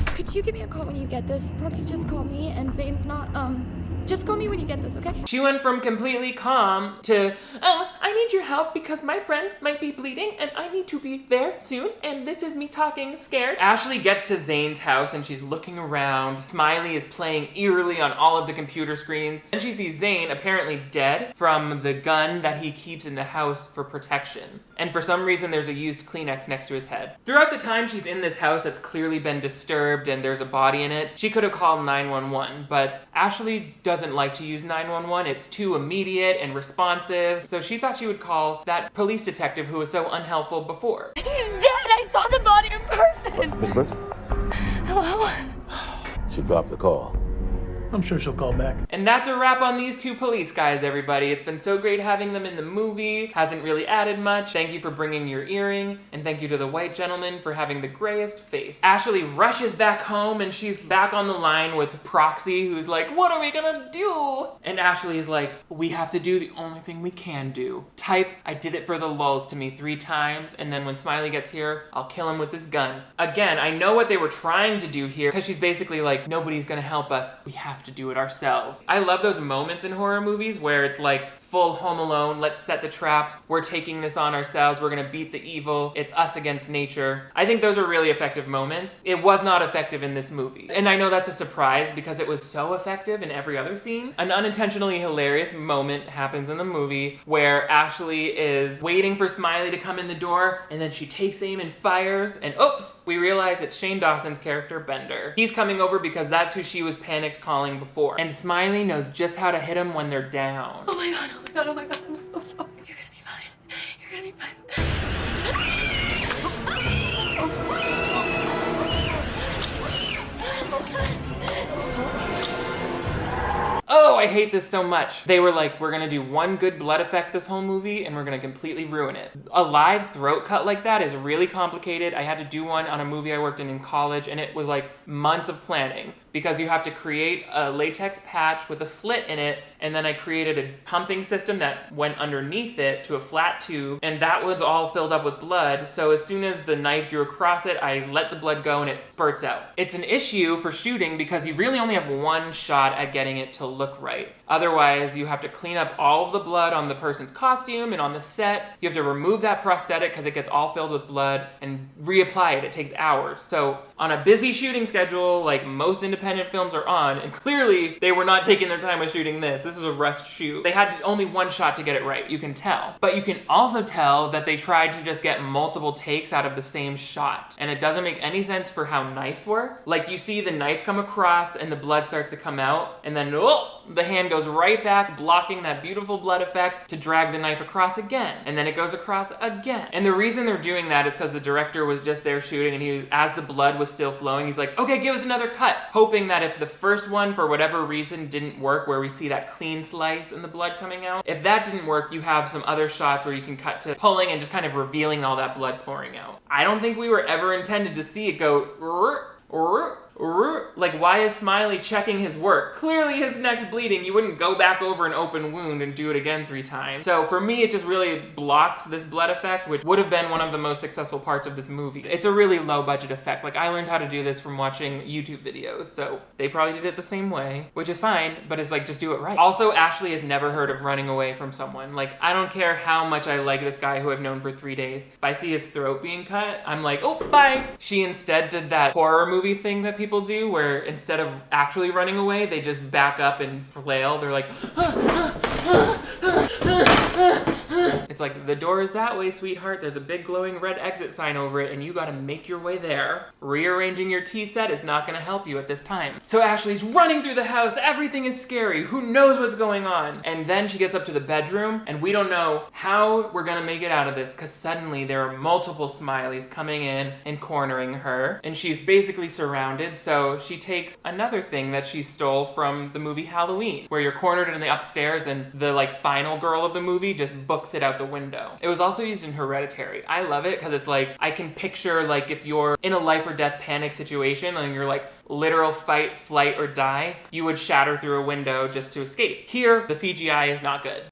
Could you give me a call when you get this? Proxy just called me and Zane's not, just call me when you get this, okay? She went from completely calm to, I need your help because my friend might be bleeding and I need to be there soon and this is me talking scared. Ashley gets to Zane's house and she's looking around. Smiley is playing eerily on all of the computer screens and she sees Zane apparently dead from the gun that he keeps in the house for protection. And for some reason there's a used Kleenex next to his head. Throughout the time she's in this house that's clearly been disturbed and there's a body in it, she could have called 911, but Ashley doesn't like to use 911. It's too immediate and responsive. So she thought she would call that police detective who was so unhelpful before. He's dead! I saw the body in person! Miss Brooks? Hello? She dropped the call. I'm sure she'll call back. And that's a wrap on these two police guys, everybody. It's been so great having them in the movie. Hasn't really added much. Thank you for bringing your earring, and thank you to the white gentleman for having the grayest face. Ashley rushes back home, and she's back on the line with Proxy, who's like, what are we gonna do? And Ashley's like, we have to do the only thing we can do. Type, I did it for the lulz to me 3 times, and then when Smiley gets here, I'll kill him with this gun. Again, I know what they were trying to do here, because she's basically like, nobody's gonna help us. We have to do it ourselves. I love those moments in horror movies where it's like full Home Alone, let's set the traps, we're taking this on ourselves, we're gonna beat the evil, it's us against nature. I think those are really effective moments. It was not effective in this movie. And I know that's a surprise because it was so effective in every other scene. An unintentionally hilarious moment happens in the movie where Ashley is waiting for Smiley to come in the door and then she takes aim and fires and oops, we realize it's Shane Dawson's character, Bender. He's coming over because that's who she was panicked calling before. And Smiley knows just how to hit him when they're down. Oh my god, oh my god, oh my god, I'm so sorry. You're gonna be fine. You're gonna be fine. Oh, I hate this so much. They were like, we're gonna do one good blood effect this whole movie and we're gonna completely ruin it. A live throat cut like that is really complicated. I had to do one on a movie I worked in college and it was like months of planning because you have to create a latex patch with a slit in it, and then I created a pumping system that went underneath it to a flat tube, and that was all filled up with blood, so as soon as the knife drew across it, I let the blood go and it spurts out. It's an issue for shooting because you really only have one shot at getting it to look right. Otherwise, you have to clean up all of the blood on the person's costume and on the set. You have to remove that prosthetic because it gets all filled with blood and reapply it. It takes hours. So on a busy shooting schedule, like most independent films are on, and clearly they were not taking their time with shooting this. This was a rushed shoot. They had only one shot to get it right. You can tell. But you can also tell that they tried to just get multiple takes out of the same shot. And it doesn't make any sense for how knives work. Like you see the knife come across and the blood starts to come out, and then the hand goes right back, blocking that beautiful blood effect to drag the knife across again. And then it goes across again. And the reason they're doing that is because the director was just there shooting and he, as the blood was still flowing, he's like, okay, give us another cut. Hoping that if the first one, for whatever reason, didn't work, where we see that clean slice and the blood coming out, if that didn't work, you have some other shots where you can cut to pulling and just kind of revealing all that blood pouring out. I don't think we were ever intended to see it go like, why is Smiley checking his work? Clearly his neck's bleeding. You wouldn't go back over an open wound and do it again 3 times. So for me, it just really blocks this blood effect, which would have been one of the most successful parts of this movie. It's a really low budget effect. Like, I learned how to do this from watching YouTube videos, so they probably did it the same way, which is fine, but it's like, just do it right. Also, Ashley has never heard of running away from someone. Like, I don't care how much I like this guy who I've known for 3 days. If I see his throat being cut, I'm like, oh, bye. She instead did that horror movie thing that people do where instead of actually running away, they just back up and flail. They're like, It's like, the door is that way, sweetheart. There's a big glowing red exit sign over it and you gotta make your way there. Rearranging your tea set is not gonna help you at this time. So Ashley's running through the house. Everything is scary. Who knows what's going on? And then she gets up to the bedroom and we don't know how we're gonna make it out of this because suddenly there are multiple Smileys coming in and cornering her. And she's basically surrounded. So she takes another thing that she stole from the movie Halloween, where you're cornered in the upstairs and the like final girl of the movie just books it out the window. It was also used in Hereditary. I love it because it's like, I can picture like if you're in a life or death panic situation and you're like literal fight, flight, or die, you would shatter through a window just to escape. Here, the CGI is not good.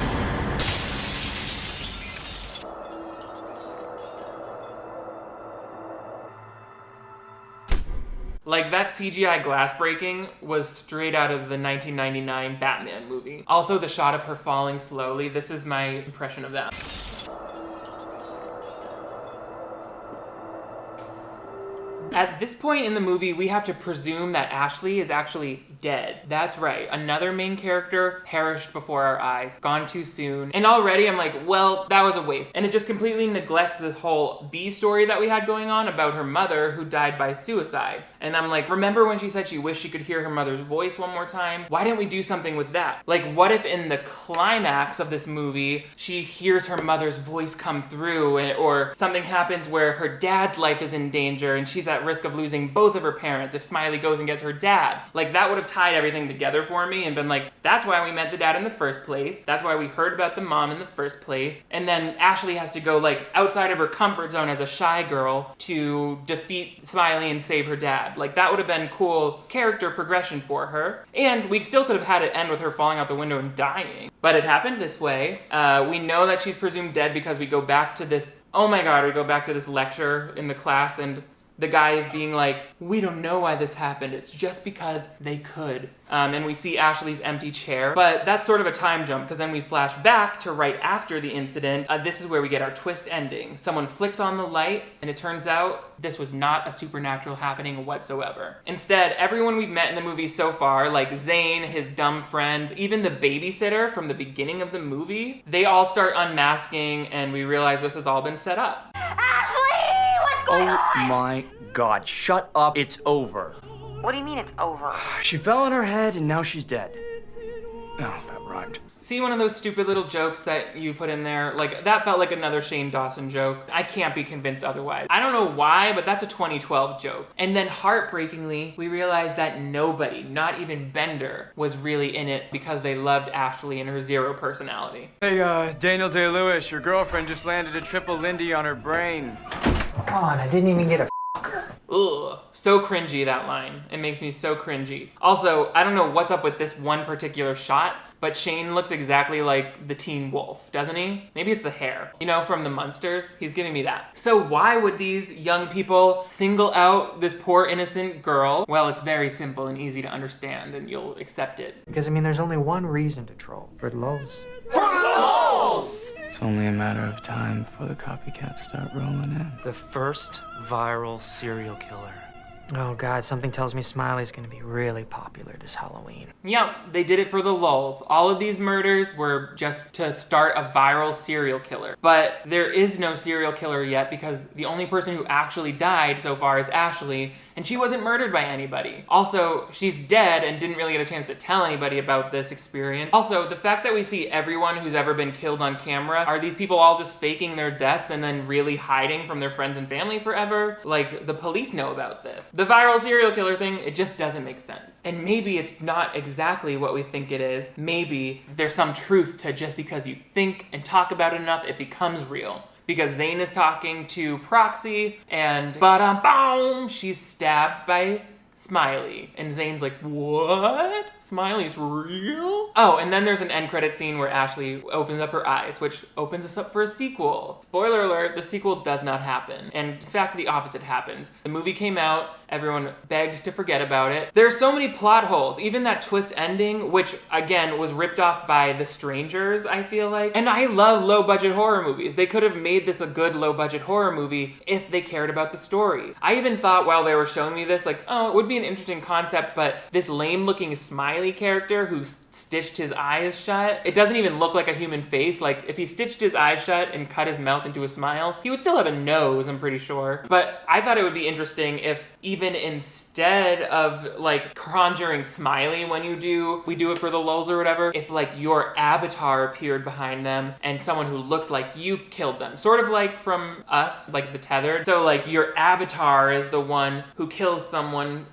Like, that CGI glass breaking was straight out of the 1999 Batman movie. Also, the shot of her falling slowly, this is my impression of that. At this point in the movie, we have to presume that Ashley is actually dead. That's right, another main character perished before our eyes, gone too soon. And already I'm like, well, that was a waste. And it just completely neglects this whole B story that we had going on about her mother who died by suicide. And I'm like, remember when she said she wished she could hear her mother's voice one more time? Why didn't we do something with that? Like, what if in the climax of this movie, she hears her mother's voice come through, or something happens where her dad's life is in danger and she's at risk of losing both of her parents if Smiley goes and gets her dad. Like, that would have tied everything together for me and been like, that's why we met the dad in the first place. That's why we heard about the mom in the first place. And then Ashley has to go like outside of her comfort zone as a shy girl to defeat Smiley and save her dad. Like, that would have been cool character progression for her. And we still could have had it end with her falling out the window and dying. But it happened this way. We know that she's presumed dead because we go back to this, oh my god, we go back to this lecture in the class and the guy is being like, we don't know why this happened. It's just because they could. And we see Ashley's empty chair. But that's sort of a time jump because then we flash back to right after the incident. This is where we get our twist ending. Someone flicks on the light and it turns out this was not a supernatural happening whatsoever. Instead, everyone we've met in the movie so far, like Zane, his dumb friends, even the babysitter from the beginning of the movie, they all start unmasking and we realize this has all been set up. Oh my god, shut up, it's over. What do you mean it's over? She fell on her head and now she's dead. Oh, that rhymed. See one of those stupid little jokes that you put in there? Like, that felt like another Shane Dawson joke. I can't be convinced otherwise. I don't know why, but that's a 2012 joke. And then heartbreakingly, we realized that nobody, not even Bender, was really in it because they loved Ashley and her zero personality. Hey, Daniel Day-Lewis, your girlfriend just landed a triple Lindy on her brain. Come on, I didn't even get a fucker. Ugh, so cringy, that line. It makes me so cringy. Also, I don't know what's up with this one particular shot, but Shane looks exactly like the Teen Wolf, doesn't he? Maybe it's the hair. You know, from the Munsters? He's giving me that. So why would these young people single out this poor innocent girl? Well, it's very simple and easy to understand, and you'll accept it. Because, I mean, there's only one reason to troll. For lols. For lols! It's only a matter of time before the copycats start rolling in. The first viral serial killer. Oh god, something tells me Smiley's gonna be really popular this Halloween. Yep, they did it for the lulz. All of these murders were just to start a viral serial killer. But there is no serial killer yet because the only person who actually died so far is Ashley, and she wasn't murdered by anybody. Also, she's dead and didn't really get a chance to tell anybody about this experience. Also, the fact that we see everyone who's ever been killed on camera, are these people all just faking their deaths and then really hiding from their friends and family forever? Like, the police know about this. The viral serial killer thing, it just doesn't make sense. And maybe it's not exactly what we think it is. Maybe there's some truth to just because you think and talk about it enough, it becomes real. Because Zane is talking to Proxy, and ba-dum-boom, she's stabbed by Smiley. And Zane's like, what? Smiley's real? Oh, and then there's an end credit scene where Ashley opens up her eyes, which opens us up for a sequel. Spoiler alert, the sequel does not happen. And in fact, the opposite happens. The movie came out, Everyone begged to forget about it. There's so many plot holes, even that twist ending, which again was ripped off by The Strangers, I feel like. And I love low budget horror movies. They could have made this a good low budget horror movie if they cared about the story. I even thought while they were showing me this, like, oh, it would be an interesting concept, but this lame looking Smiley character who stitched his eyes shut, it doesn't even look like a human face. Like, if he stitched his eyes shut and cut his mouth into a smile, he would still have a nose, I'm pretty sure. But I thought it would be interesting if even instead of like conjuring Smiley when we do it for the lulz or whatever, if like your avatar appeared behind them and someone who looked like you killed them. Sort of like from Us, like The Tethered. So like your avatar is the one who kills someone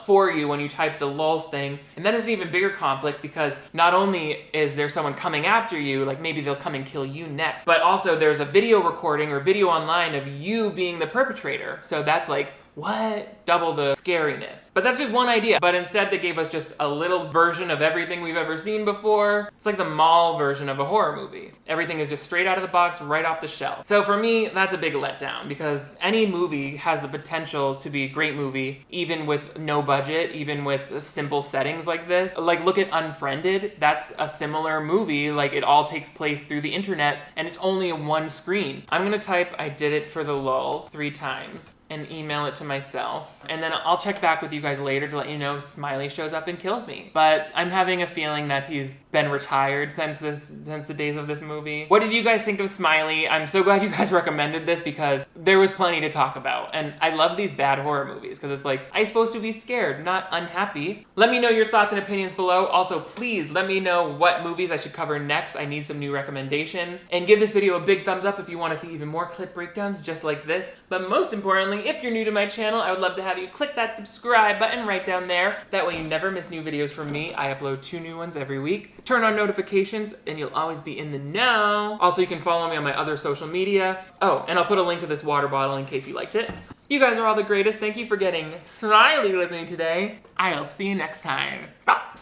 for you when you type the lulz thing. And then it's an even bigger conflict because not only is there someone coming after you, like maybe they'll come and kill you next, but also there's a video recording or video online of you being the perpetrator. So that's like, what? Double the scariness. But that's just one idea. But instead they gave us just a little version of everything we've ever seen before. It's like the mall version of a horror movie. Everything is just straight out of the box, right off the shelf. So for me, that's a big letdown because any movie has the potential to be a great movie, even with no budget, even with simple settings like this. Like look at Unfriended, that's a similar movie. Like it all takes place through the internet and it's only one screen. I'm gonna type I did it for the lulz 3 times and email it to myself. And then I'll check back with you guys later to let you know if Smiley shows up and kills me. But I'm having a feeling that he's been retired since the days of this movie. What did you guys think of Smiley? I'm so glad you guys recommended this because there was plenty to talk about. And I love these bad horror movies because it's like, I'm supposed to be scared, not unhappy. Let me know your thoughts and opinions below. Also, please let me know what movies I should cover next. I need some new recommendations. And give this video a big thumbs up if you want to see even more clip breakdowns just like this. But most importantly, if you're new to my channel, I would love to have you click that subscribe button right down there. That way you never miss new videos from me. I upload 2 new ones every week. Turn on notifications and you'll always be in the know. Also, you can follow me on my other social media. Oh, and I'll put a link to this water bottle in case you liked it. You guys are all the greatest. Thank you for getting smiley with me today. I'll see you next time. Bye.